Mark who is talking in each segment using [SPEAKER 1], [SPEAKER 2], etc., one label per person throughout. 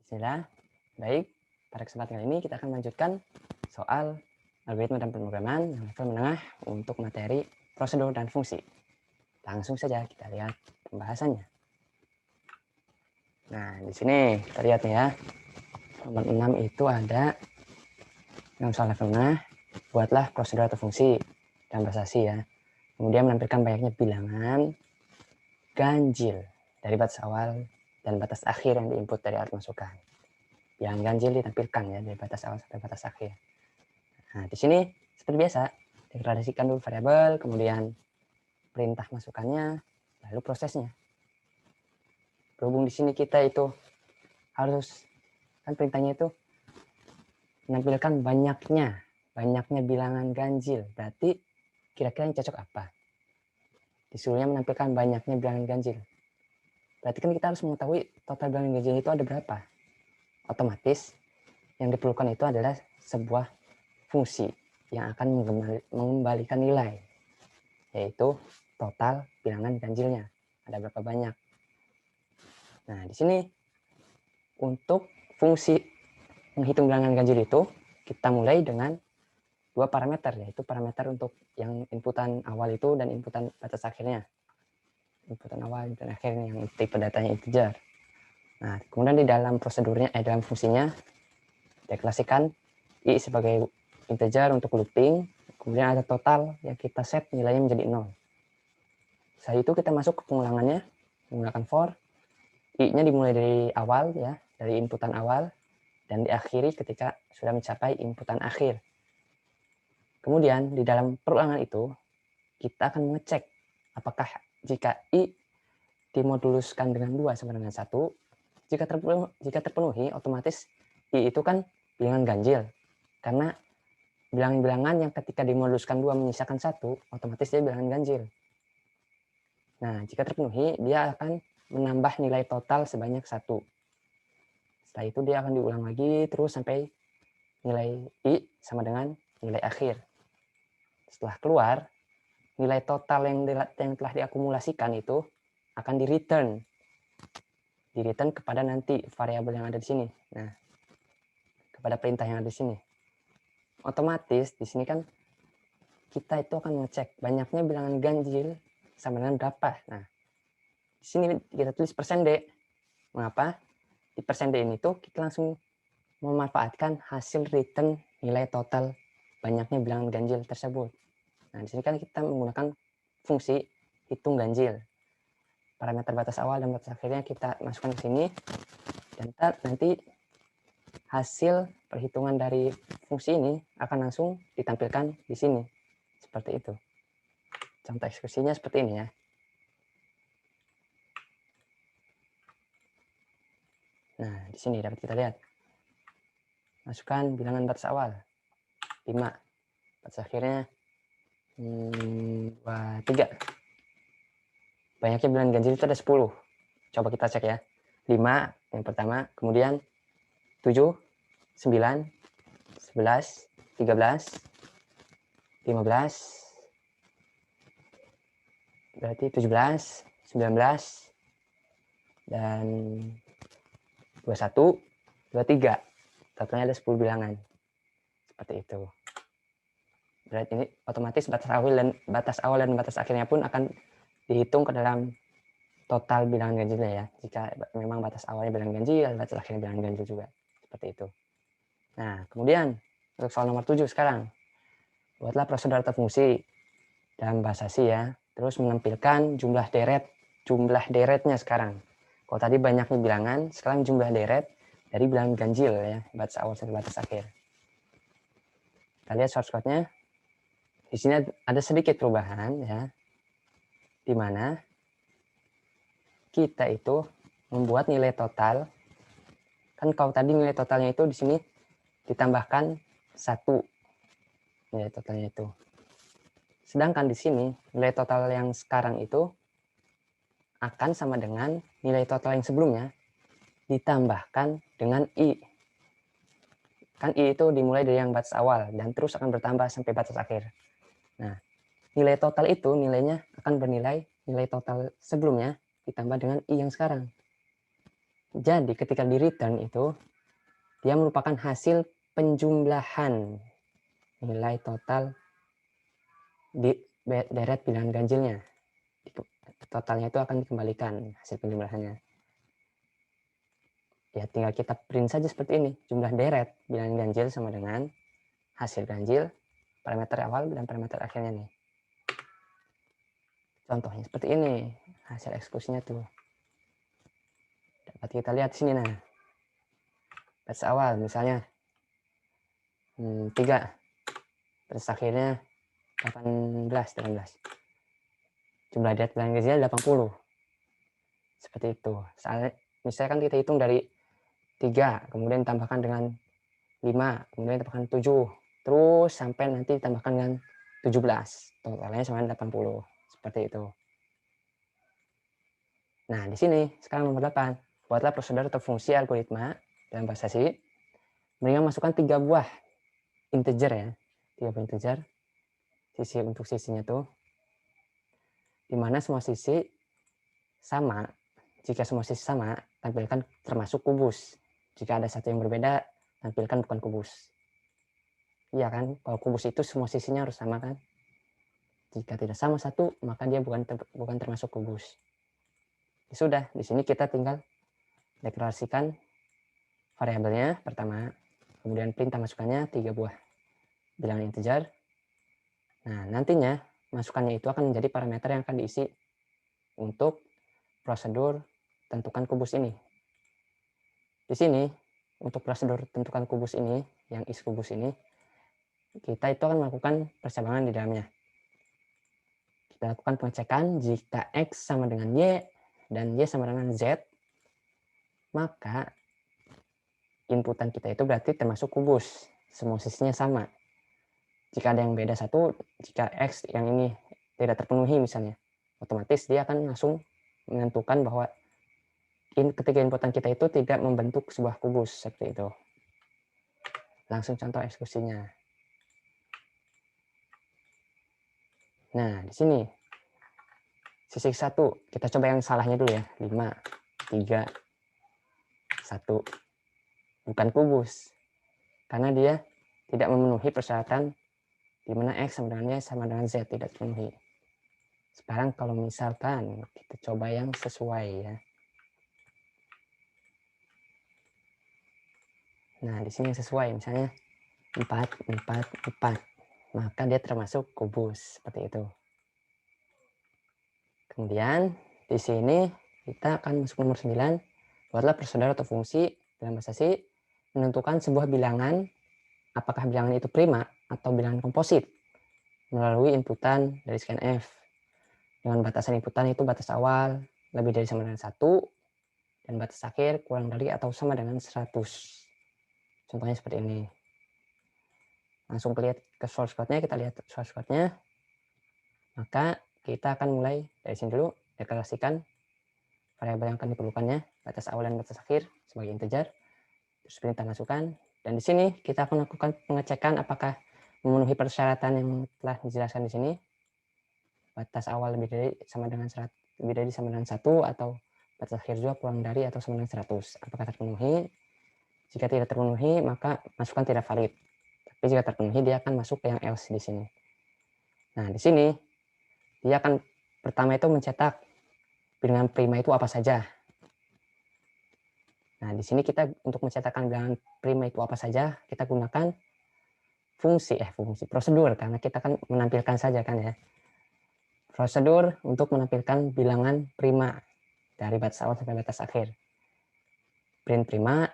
[SPEAKER 1] Bismillah. Baik, pada kesempatan kali ini kita akan melanjutkan soal algoritma dan pemrograman yang level menengah untuk materi prosedur dan fungsi. Langsung saja kita lihat pembahasannya. Nah, di sini kita lihat nih ya. Nomor 6 itu ada yang soal level menengah, buatlah prosedur atau fungsi dan basasi ya. Kemudian menampilkan banyaknya bilangan ganjil dari batas awal dan batas akhir yang diinput dari alat masukan. Yang ganjil ditampilkan ya dari batas awal sampai batas akhir. Nah, di sini seperti biasa, deklarasikan dulu variabel, kemudian perintah masukannya, lalu prosesnya. Berhubung di sini kita itu harus, kan perintahnya itu menampilkan banyaknya bilangan ganjil. Berarti kira-kira yang cocok apa? Disuruhnya menampilkan banyaknya bilangan ganjil. Berarti kan kita harus mengetahui total bilangan ganjil itu ada berapa. Otomatis yang diperlukan itu adalah sebuah fungsi yang akan mengembalikan nilai, yaitu total bilangan ganjilnya. Ada berapa banyak. Nah, di sini untuk fungsi menghitung bilangan ganjil itu, kita mulai dengan dua parameter, yaitu parameter untuk yang inputan awal itu dan inputan batas akhirnya. Inputan awal dan akhirnya yang tipe datanya integer. Nah, kemudian di dalam prosedurnya, dalam fungsinya, deklarasikan i sebagai integer untuk looping, kemudian ada total yang kita set nilainya menjadi 0. Setelah itu kita masuk ke pengulangannya menggunakan for, i-nya dimulai dari awal ya, dari inputan awal, dan diakhiri ketika sudah mencapai inputan akhir. Kemudian di dalam perulangan itu kita akan mengecek apakah jika i dimoduluskan dengan 2 sama dengan 1, jika terpenuhi otomatis i itu kan bilangan ganjil. Karena bilangan-bilangan yang ketika dimoduluskan 2 menyisakan 1, otomatis dia bilangan ganjil. Nah, jika terpenuhi dia akan menambah nilai total sebanyak 1. Setelah itu dia akan diulang lagi terus sampai nilai i sama dengan nilai akhir. Setelah keluar, nilai total yang telah diakumulasikan itu akan di-return kepada nanti variabel yang ada di sini. Nah, kepada perintah yang ada di sini. Otomatis di sini kan kita itu akan ngecek banyaknya bilangan ganjil sama dengan berapa. Nah, di sini kita tulis persen %D. Mengapa? Di persen %D ini tuh kita langsung memanfaatkan hasil return nilai total banyaknya bilangan ganjil tersebut. Nah, di sini kan kita menggunakan fungsi hitung ganjil. Parameter batas awal dan batas akhirnya kita masukkan ke sini. Dan nanti hasil perhitungan dari fungsi ini akan langsung ditampilkan di sini. Seperti itu. Contoh eksekusinya seperti ini ya. Nah, di sini dapat kita lihat. Masukkan bilangan batas awal. 5. Batas akhirnya 2, 3. Banyaknya bilangan ganjil itu ada 10. Coba kita cek ya. 5 yang pertama, kemudian 7, 9, 11, 13, 15, berarti 17, 19, dan 21, 23. Totalnya ada 10 bilangan. Seperti itu. Berarti ini otomatis batas awal dan batas akhirnya pun akan dihitung ke dalam total bilangan ganjilnya ya. Jika memang batas awalnya bilangan ganjil, batas akhirnya bilangan ganjil juga. Seperti itu. Nah, kemudian untuk soal nomor 7 sekarang. Buatlah prosedur atau fungsi dalam bahasa C ya. Terus menampilkan jumlah deretnya sekarang. Kalau tadi banyaknya bilangan, sekarang jumlah deret dari bilangan ganjil ya, batas awal sampai batas akhir. Kita lihat source code-nya. Di sini ada sedikit perubahan ya, di mana kita itu membuat nilai total. Kan kalau tadi nilai totalnya itu di sini ditambahkan 1 nilai totalnya itu. Sedangkan di sini nilai total yang sekarang itu akan sama dengan nilai total yang sebelumnya ditambahkan dengan i. Kan i itu dimulai dari yang batas awal dan terus akan bertambah sampai batas akhir. Nah, nilai total itu nilainya akan bernilai nilai total sebelumnya ditambah dengan i yang sekarang. Jadi ketika di return itu, dia merupakan hasil penjumlahan nilai total di deret bilangan ganjilnya. Totalnya itu akan dikembalikan hasil penjumlahannya. Ya tinggal kita print saja seperti ini. Jumlah deret bilangan ganjil sama dengan hasil ganjil, parameter awal dan parameter akhirnya nih. Contohnya seperti ini, hasil eksekusinya tuh. Dapat kita lihat di sini nah. Batas awal misalnya 3, batas akhirnya 18. Jumlah deret bilangan ganjilnya 80. Seperti itu. Misalkan kita hitung dari 3, kemudian ditambahkan dengan 5, kemudian ditambahkan 7, terus sampai nanti ditambahkan dengan 17, totalnya sama dengan 80. Seperti itu. Nah, di sini sekarang nomor 8. Buatlah prosedur atau fungsi algoritma dalam bahasa C dengan masukkan 3 buah integer ya. 3 buah integer. Sisi untuk sisinya tuh. Dimana semua sisi sama. Jika semua sisi sama, tampilkan termasuk kubus. Jika ada satu yang berbeda, tampilkan bukan kubus. Iya kan? Kalau kubus itu semua sisinya harus sama kan? Jika tidak sama satu, maka dia bukan termasuk kubus. Ya sudah, di sini kita tinggal deklarasikan variabelnya pertama, kemudian perintah masukannya 3 buah bilangan integer. Nah, nantinya masukannya itu akan menjadi parameter yang akan diisi untuk prosedur tentukan kubus ini. Di sini, untuk prosedur tentukan kubus ini, yang is kubus ini, kita itu akan melakukan percabangan di dalamnya. Kita lakukan pengecekan jika X sama dengan Y dan Y sama dengan Z, maka inputan kita itu berarti termasuk kubus. Semua sisinya sama. Jika ada yang beda satu, jika X yang ini tidak terpenuhi misalnya, otomatis dia akan langsung menentukan bahwa ketiga inputan kita itu tidak membentuk sebuah kubus seperti itu. Langsung contoh eksekusinya. Nah, di sini sisi 1, kita coba yang salahnya dulu ya. 5, 3, 1. Bukan kubus. Karena dia tidak memenuhi persyaratan di mana X sama dengan Y sama dengan Z tidak terpenuhi. Sekarang kalau misalkan kita coba yang sesuai ya. Nah, di sini sesuai misalnya 4, 4, 4. Maka dia termasuk kubus seperti itu. Kemudian di sini kita akan masuk nomor 9. Buatlah prosedur atau fungsi dalam bahasa C menentukan sebuah bilangan, apakah bilangan itu prima atau bilangan komposit melalui inputan dari scanf. Dengan batasan inputan itu batas awal lebih dari sama dengan 1 dan batas akhir kurang dari atau sama dengan 100. Contohnya seperti ini. Langsung lihat ke source code-nya, kita lihat source code-nya. Maka kita akan mulai dari sini dulu, deklarasikan variabel yang akan diperlukannya, batas awal dan batas akhir sebagai integer, terus perintah masukan, dan di sini kita akan melakukan pengecekan apakah memenuhi persyaratan yang telah dijelaskan di sini. Batas awal lebih dari sama dengan 1 atau batas akhir juga kurang dari atau sama dengan 100. Apakah terpenuhi? Jika tidak terpenuhi, maka masukan tidak valid. Tapi jika terpenuhi, dia akan masuk ke yang else di sini. Nah, di sini dia akan pertama itu mencetak bilangan prima itu apa saja. Nah, di sini kita untuk mencetakkan bilangan prima itu apa saja, kita gunakan fungsi prosedur, karena kita kan menampilkan saja kan ya. Prosedur untuk menampilkan bilangan prima dari batas awal sampai batas akhir. Print prima,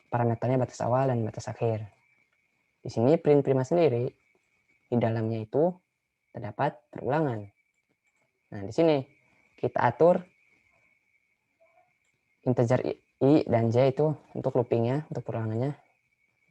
[SPEAKER 1] parameternya batas awal dan batas akhir. Di sini print prima sendiri, di dalamnya itu terdapat perulangan. Nah, di sini kita atur integer I dan J itu untuk loopingnya, untuk perulangannya.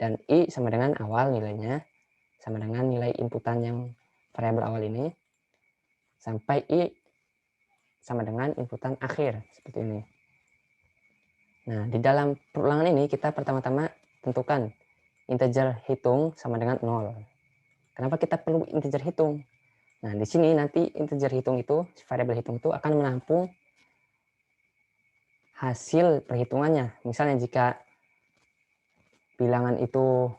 [SPEAKER 1] Dan I sama dengan awal nilainya, sama dengan nilai inputan yang variabel awal ini, sampai I sama dengan inputan akhir, seperti ini. Nah, di dalam perulangan ini kita pertama-tama tentukan integer hitung sama dengan 0. Kenapa kita perlu integer hitung? Nah, di sini nanti integer hitung itu, variabel hitung itu akan menampung hasil perhitungannya. Misalnya jika bilangan itu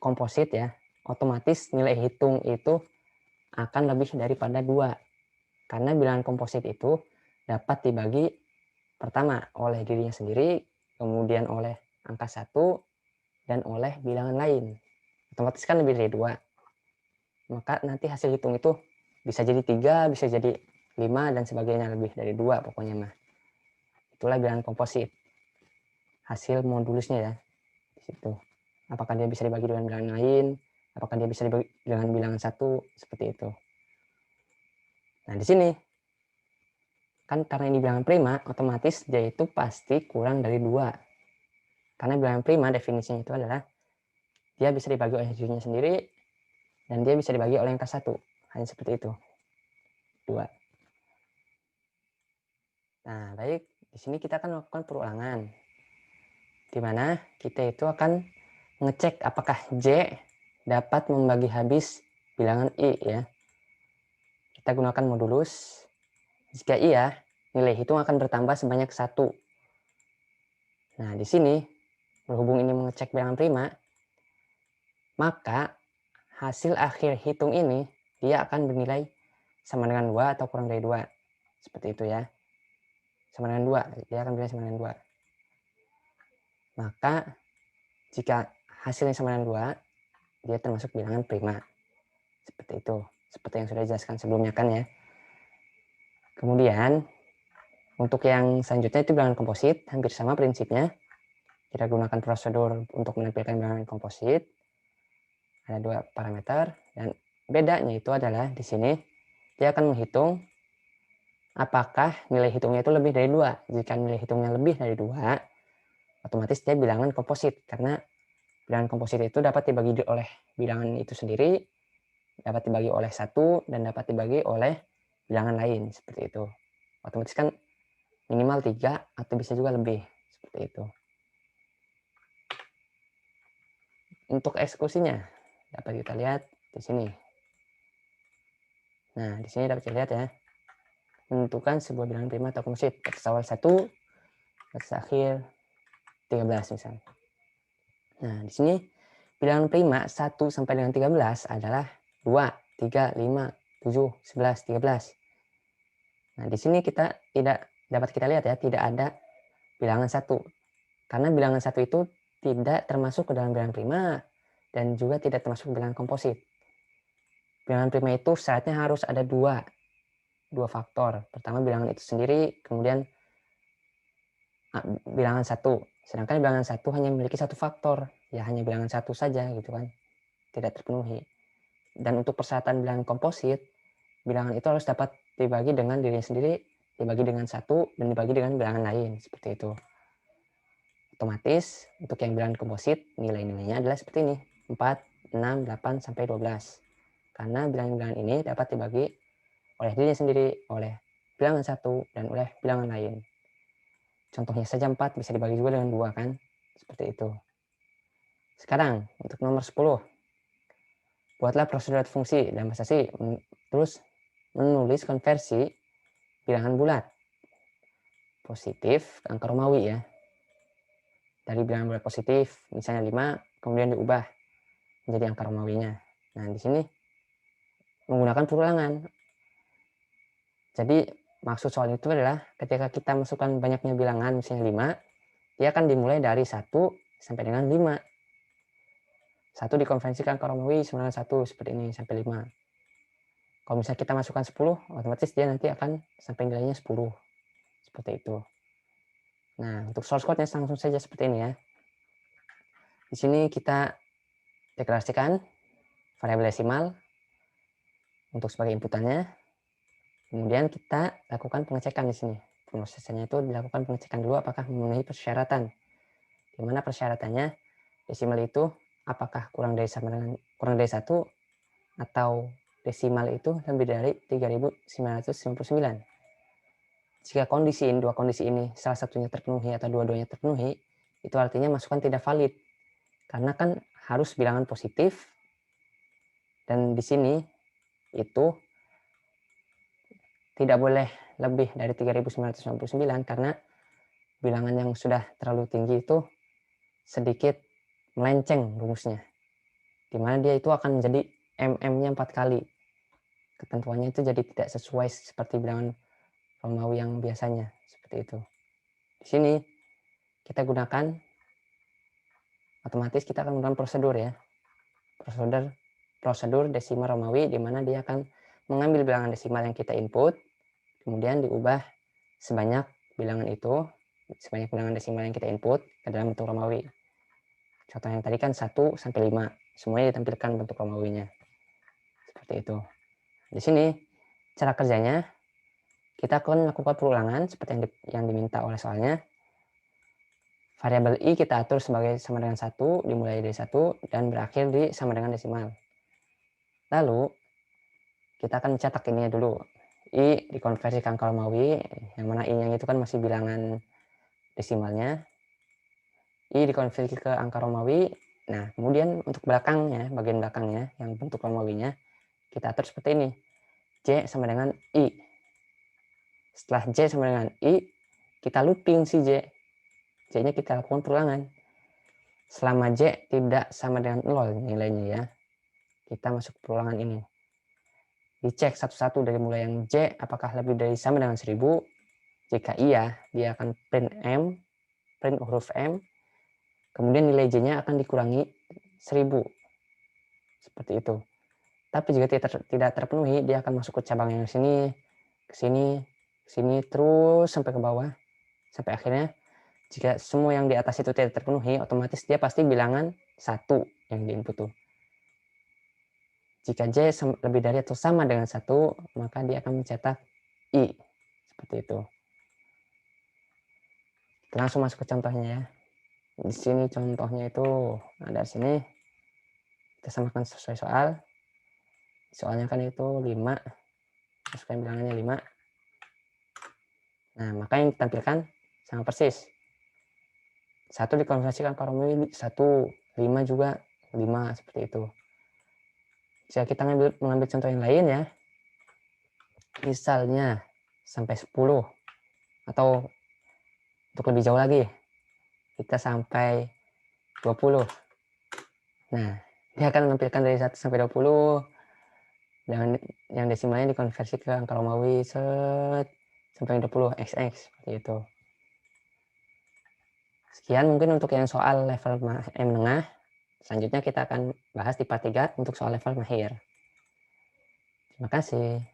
[SPEAKER 1] komposit ya, otomatis nilai hitung itu akan lebih daripada 2. Karena bilangan komposit itu dapat dibagi pertama oleh dirinya sendiri, kemudian oleh angka 1, dan oleh bilangan lain. Otomatis kan lebih dari 2. Maka nanti hasil hitung itu bisa jadi 3, bisa jadi 5, dan sebagainya, lebih dari 2 pokoknya mah. Itulah bilangan komposit. Hasil modulusnya ya, di situ. Apakah dia bisa dibagi dengan bilangan lain, apakah dia bisa dibagi dengan bilangan 1, seperti itu. Nah, di sini kan karena ini bilangan prima, otomatis dia itu pasti kurang dari 2. Karena bilangan prima definisinya itu adalah dia bisa dibagi oleh dirinya sendiri dan dia bisa dibagi oleh angka 1. Hanya seperti itu. 2. Nah, baik. Di sini kita akan melakukan perulangan. Di mana kita itu akan ngecek apakah J dapat membagi habis bilangan I ya. Kita gunakan modulus. Jika iya, nilai hitung akan bertambah sebanyak 1. Nah, di sini berhubung ini mengecek bilangan prima, maka hasil akhir hitung ini dia akan bernilai sama dengan 2 atau kurang dari 2. Seperti itu ya. Sama dengan 2, dia akan bernilai sama dengan 2. Maka jika hasilnya sama dengan 2, dia termasuk bilangan prima. Seperti itu. Seperti yang sudah dijelaskan sebelumnya kan ya. Kemudian untuk yang selanjutnya itu bilangan komposit, hampir sama prinsipnya. Kita gunakan prosedur untuk menampilkan bilangan komposit. Ada 2 parameter dan bedanya itu adalah di sini dia akan menghitung apakah nilai hitungnya itu lebih dari 2. Jika nilai hitungnya lebih dari 2, otomatis dia bilangan komposit karena bilangan komposit itu dapat dibagi oleh bilangan itu sendiri, dapat dibagi oleh 1, dan dapat dibagi oleh bilangan lain seperti itu. Otomatis kan minimal 3 atau bisa juga lebih seperti itu. Untuk eksekusinya dapat kita lihat di sini. Nah, di sini dapat kita lihat ya. Menentukan sebuah bilangan prima atau komposit. Batas awal 1, batas akhir 13 misalnya. Nah, di sini bilangan prima 1 sampai dengan 13 adalah 2, 3, 5, 7, 11, 13. Nah, di sini kita tidak dapat kita lihat ya, tidak ada bilangan 1. Karena bilangan 1 itu tidak termasuk ke dalam bilangan prima dan juga tidak termasuk bilangan komposit. Bilangan prima itu syaratnya harus ada 2 faktor. Pertama bilangan itu sendiri, kemudian bilangan 1. Sedangkan bilangan 1 hanya memiliki 1 faktor, ya hanya bilangan 1 saja gitu kan, tidak terpenuhi. Dan untuk persyaratan bilangan komposit, bilangan itu harus dapat dibagi dengan dirinya sendiri, dibagi dengan 1, dan dibagi dengan bilangan lain, seperti itu. Otomatis untuk yang bilangan komposit nilai-nilainya adalah seperti ini, 4, 6, 8, sampai 12. Karena bilangan-bilangan ini dapat dibagi oleh dirinya sendiri, oleh bilangan 1, dan oleh bilangan lain. Contohnya saja 4 bisa dibagi juga dengan 2 kan, seperti itu. Sekarang untuk nomor 10. Buatlah prosedur fungsi dan basasi, terus menulis konversi bilangan bulat positif ke angka Romawi ya. Dari bilangan bulat positif misalnya 5 kemudian diubah menjadi angka Romawinya. Nah, di sini menggunakan perulangan. Jadi maksud soal itu adalah ketika kita masukkan banyaknya bilangan misalnya 5, dia akan dimulai dari 1 sampai dengan 5. 1 dikonversikan ke Romawi sama dengan 1 seperti ini sampai 5. Kalau misalnya kita masukkan 10, otomatis dia nanti akan sampai nilainya 10. Seperti itu. Nah, untuk source code-nya langsung saja seperti ini ya. Di sini kita deklarasikan variabel desimal untuk sebagai inputannya. Kemudian kita lakukan pengecekan di sini. Prosesnya itu dilakukan pengecekan dulu apakah memenuhi persyaratan. Di mana persyaratannya desimal itu apakah kurang dari 1 atau desimal itu lebih dari 3999. Jika dua kondisi ini salah satunya terpenuhi atau dua-duanya terpenuhi, itu artinya masukan tidak valid. Karena kan harus bilangan positif dan di sini itu tidak boleh lebih dari 3999 karena bilangan yang sudah terlalu tinggi itu sedikit melenceng rumusnya, dimana dia itu akan menjadi mm-nya 4 kali. Ketentuannya itu jadi tidak sesuai seperti bilangan Romawi yang biasanya, seperti itu. Di sini kita gunakan, otomatis kita akan menggunakan prosedur ya. Prosedur desimal Romawi, di mana dia akan mengambil bilangan desimal yang kita input, kemudian diubah sebanyak bilangan itu, sebanyak bilangan desimal yang kita input ke dalam bentuk Romawi. Contoh yang tadi kan 1 sampai 5, semuanya ditampilkan bentuk Romawinya. Seperti itu. Di sini cara kerjanya, kita akan melakukan perulangan seperti yang diminta oleh soalnya. Variabel i kita atur sebagai sama dengan 1, dimulai dari 1 dan berakhir di sama dengan desimal. Lalu kita akan cetak ini dulu. I dikonversi ke angka Romawi, yang mana i-nya itu kan masih bilangan desimalnya. I dikonversi ke angka Romawi. Nah, kemudian untuk belakangnya, bagian belakangnya yang bentuk Romawinya, kita atur seperti ini. J sama dengan I. Setelah J sama dengan I, kita looping si J. J-nya kita lakukan perulangan. Selama J tidak sama dengan 0 nilainya ya, kita masuk perulangan ini. Dicek satu-satu dari mulai yang J apakah lebih dari sama dengan 1000. Jika iya, dia akan print huruf M. Kemudian nilai J-nya akan dikurangi 1000. Seperti itu. Tapi jika tidak terpenuhi, dia akan masuk ke cabang yang sini, ke sini, ke sini, terus sampai ke bawah. Sampai akhirnya, jika semua yang di atas itu tidak terpenuhi, otomatis dia pasti bilangan 1 yang di input tuh. Jika J lebih dari atau sama dengan 1, maka dia akan mencetak I. Seperti itu. Kita langsung masuk ke contohnya ya. Di sini contohnya itu ada sini. Kita samakan sesuai soal. Soalnya kan itu 5. Masukkan bilangannya 5. Nah, maka yang ditampilkan sama persis. 1 dikonversikan ke Romawi 1, 5 juga 5, seperti itu. Jika kita mengambil contoh yang lain ya, misalnya sampai 10, atau untuk lebih jauh lagi, kita sampai 20. Nah, dia akan menampilkan dari 1 sampai 20, dan yang desimalnya dikonversi ke angka Romawi sampai 20xx, seperti itu. Sekian mungkin untuk yang soal level menengah. Selanjutnya kita akan bahas di part 3 untuk soal level mahir. Terima kasih.